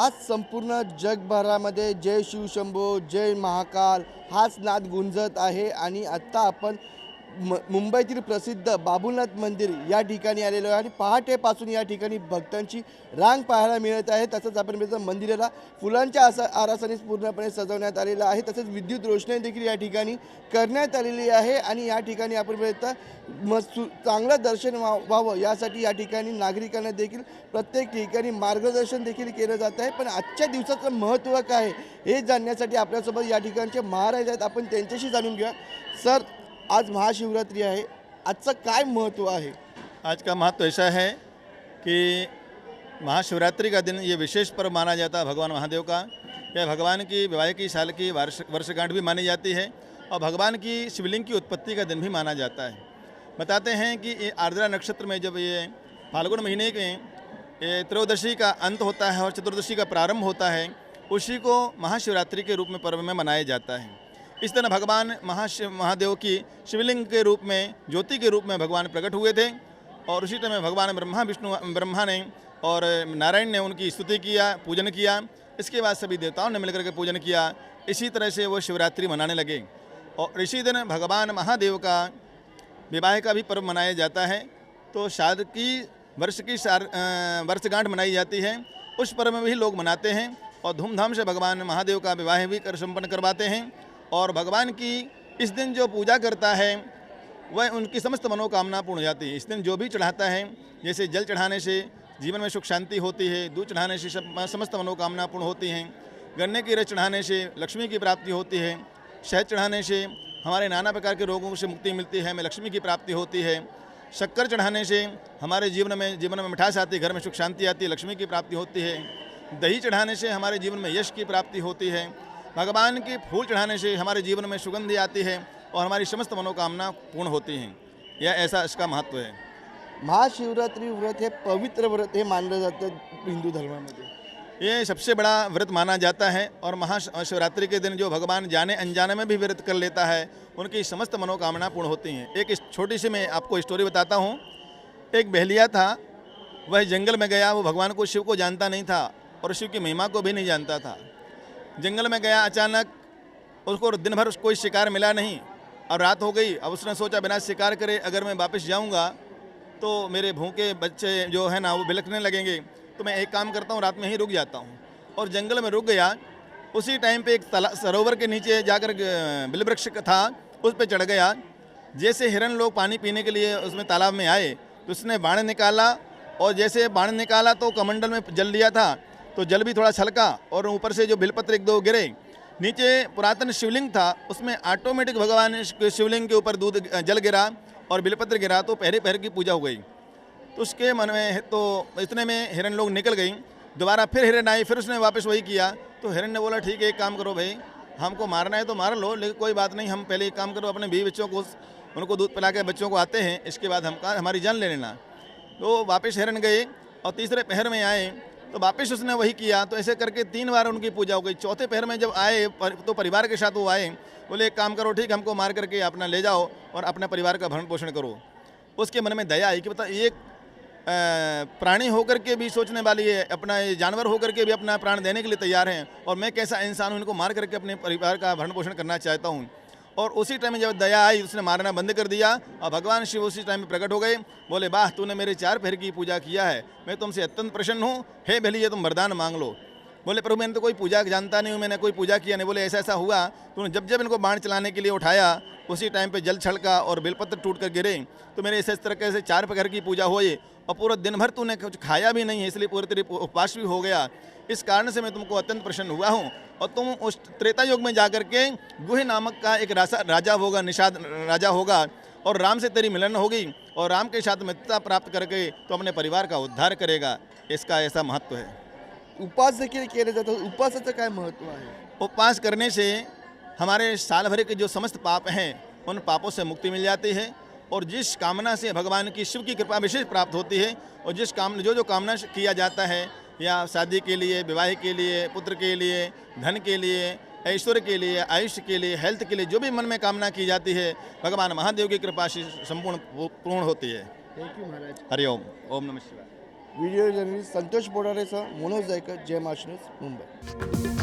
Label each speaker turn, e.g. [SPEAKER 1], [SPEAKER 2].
[SPEAKER 1] आज संपूर्ण जगभरामध्ये जय शिवशंभो जय महाकाल हाच नाद गुंजत आहे आणि आत्ता आपण मुंबईतील प्रसिद्ध बाबुलनाथ मंदिर या ठिकाणी आलेलो आहे आणि पहाटेपासून या ठिकाणी भक्तांची रांग पाहायला मिळत आहे। तसंच आपण मंदिराला फुलांच्या आरासाने पूर्णपणे सजवण्यात आलेलं आहे। तसंच विद्युत रोषणाई देखील या ठिकाणी करण्यात आलेली आहे आणि या ठिकाणी आपण चांगलं दर्शन व्हावं यासाठी या ठिकाणी नागरिकांना देखील प्रत्येक ठिकाणी मार्गदर्शन देखील केलं जात आहे। पण आजच्या दिवसाचं महत्त्व काय हे जाणण्यासाठी आपल्यासोबत या ठिकाणचे महाराज आहेत, आपण त्यांच्याशी जाणून घेऊया। सर, आज महाशिवरात्रि है, आज काय महत्व है?
[SPEAKER 2] आज का महत्व ऐसा है कि महाशिवरात्रि का दिन ये विशेष पर्व माना जाता है भगवान महादेव का। यह भगवान की विवाह की साल की वर्षगांठ भी मानी जाती है और भगवान की शिवलिंग की उत्पत्ति का दिन भी माना जाता है। बताते हैं कि ये आर्द्रा नक्षत्र में जब ये फाल्गुन महीने के त्रयोदशी का अंत होता है और चतुर्दशी का प्रारंभ होता है, उसी को महाशिवरात्रि के रूप में पर्व में मनाया जाता है। इस तरह भगवान महादेव की शिवलिंग के रूप में, ज्योति के रूप में भगवान प्रकट हुए थे और उसी टाइम भगवान ब्रह्मा ने और नारायण ने उनकी स्तुति किया, पूजन किया। इसके बाद सभी देवताओं ने मिलकर के पूजन किया। इसी तरह से वो शिवरात्रि मनाने लगे और इसी दिन भगवान महादेव का विवाह का भी पर्व मनाया जाता है। तो शाद की वर्षगांठ मनाई जाती है, उस पर्व में भी लोग मनाते हैं और धूमधाम से भगवान महादेव का विवाह भी संपन्न करवाते हैं। और भगवान की इस दिन जो पूजा करता है वह उनकी समस्त मनोकामना पूर्ण हो जाती है। इस दिन जो भी चढ़ाता है, जैसे जल चढ़ाने से जीवन में सुख शांति होती है, दूध चढ़ाने से समस्त मनोकामना पूर्ण होती हैं, गन्ने की रस चढ़ाने से लक्ष्मी की प्राप्ति होती है, शहद चढ़ाने से हमारे नाना प्रकार के रोगों से मुक्ति मिलती है, हमें लक्ष्मी की प्राप्ति होती है, शक्कर चढ़ाने से हमारे जीवन में मिठास आती है, घर में सुख शांति आती है, लक्ष्मी की प्राप्ति होती है, दही चढ़ाने से हमारे जीवन में यश की प्राप्ति होती है, भगवान के फूल चढ़ाने से हमारे जीवन में सुगंधि आती है और हमारी समस्त मनोकामना पूर्ण होती हैं। यह ऐसा इसका महत्व है।
[SPEAKER 1] महाशिवरात्रि व्रत है पवित्र व्रत है मानलं जातं हिंदू धर्मामध्ये।
[SPEAKER 2] ये सबसे बड़ा व्रत माना जाता है और महाशिवरात्रि के दिन जो भगवान जाने अनजाने में भी व्रत कर लेता है, उनकी समस्त मनोकामना पूर्ण होती हैं। एक छोटी सी मैं आपको स्टोरी बताता हूँ। एक बहलिया था, वह जंगल में गया। वो भगवान को, शिव को जानता नहीं था और शिव की महिमा को भी नहीं जानता था। जंगल में गया, अचानक उसको दिन भर कोई शिकार मिला नहीं और रात हो गई। अब उसने सोचा बिना शिकार करे अगर मैं वापस जाऊंगा तो मेरे भूखे बच्चे जो है ना वो बिलखने लगेंगे, तो मैं एक काम करता हूँ, रात में ही रुक जाता हूँ। और जंगल में रुक गया। उसी टाइम पे एक सरोवर के नीचे जाकर बिलवृक्ष था, उस पर चढ़ गया। जैसे हिरन लोग पानी पीने के लिए उसमें तालाब में आए तो उसने बाण निकाला और जैसे बाण निकाला तो कमंडल में जल लिया था, तो जल भी थोड़ा छलका और ऊपर से जो बिलपत्र एक दो गिरे। नीचे पुरातन शिवलिंग था, उसमें ऑटोमेटिक भगवान शिवलिंग के ऊपर दूध जल गिरा और बिलपत्र गिरा, तो पहरे पहर की पूजा हो गई। तो उसके मन में तो इतने में हिरन लोग निकल गई। दोबारा फिर हिरन आई, फिर उसने वापस वही किया। तो हिरन ने बोला ठीक है, एक काम करो भाई, हमको मारना है तो मार लो, लेकिन कोई बात नहीं, हम पहले एक काम करो, अपने बीवी बच्चों को उनको दूध पिला के बच्चों को आते हैं, इसके बाद हमारी जान ले लेना। तो वापस हिरन गए और तीसरे पहर में आए तो वापस उसने वही किया। तो ऐसे करके 3 बार उनकी पूजा हो गई। चौथे पहर में जब आए तो परिवार के साथ वो आए, बोले एक काम करो, ठीक, हमको मार करके अपना ले जाओ और अपने परिवार का भरण पोषण करो। उसके मन में दया आई कि बता, एक प्राणी होकर के भी सोचने वाली है, अपना जानवर होकर के भी अपना प्राण देने के लिए तैयार हैं, और मैं कैसा इंसान हूँ, इनको मार करके अपने परिवार का भरण पोषण करना चाहता हूँ। और उसी टाइम में जब दया आई, उसने मारना बंद कर दिया और भगवान शिव उसी टाइम में प्रकट हो गए। बोले वाह, तूने मेरे 4 पहर की पूजा किया है, मैं तुमसे अत्यंत प्रसन्न हूँ, हे भली, ये तुम वरदान मांग लो। बोले प्रभु, मैंने तो कोई पूजा जानता नहीं हूँ, मैंने कोई पूजा किया नहीं। बोले ऐसा ऐसा हुआ, तूने जब जब इनको बाण चलाने के लिए उठाया उसी टाइम पे जल छलका और बेलपत्र टूट कर गिरे, तो मेरे इस तरह से 4 पहर की पूजा हुई और पूरा दिन भर तूने कुछ खाया भी नहीं है, इसलिए पूरे तेरे उपवास भी हो गया। इस कारण से मैं तुमको अत्यंत प्रसन्न हुआ हूँ। और तुम उस त्रेता युग में जाकर के गुह नामक का एक राजा होगा, निषाद राजा होगा, और राम से तेरी मिलन होगी और राम के साथ मित्रता प्राप्त करके तो अपने परिवार का उद्धार करेगा। इसका ऐसा महत्व है।
[SPEAKER 1] उपवास देखील केले जातात, उपवासाचं काय महत्व आहे?
[SPEAKER 2] उपवास करने से हमारे साल भर के जो समस्त पाप हैं उन पापों से मुक्ति मिल जाती है और जिस कामना से भगवान की, शिव की कृपा विशेष प्राप्त होती है, और जिस जो कामना किया जाता है, या शादी के लिए, विवाह के लिए, पुत्र के लिए, धन के लिए, ऐश्वर्य के लिए, आयुष्य के लिए, हेल्थ के लिए, जो भी मन में कामना की जाती है, भगवान महादेव की कृपा से संपूर्ण पूर्ण होती है।
[SPEAKER 1] थैंक यू महाराज।
[SPEAKER 2] हरिओम। ओम नमः शिवाय।
[SPEAKER 1] व्हिडिओ जर्नलिस्ट संतोष बोडारेसह मनोज जायकर, जय महाराष्ट्र न्यूज, मुंबई.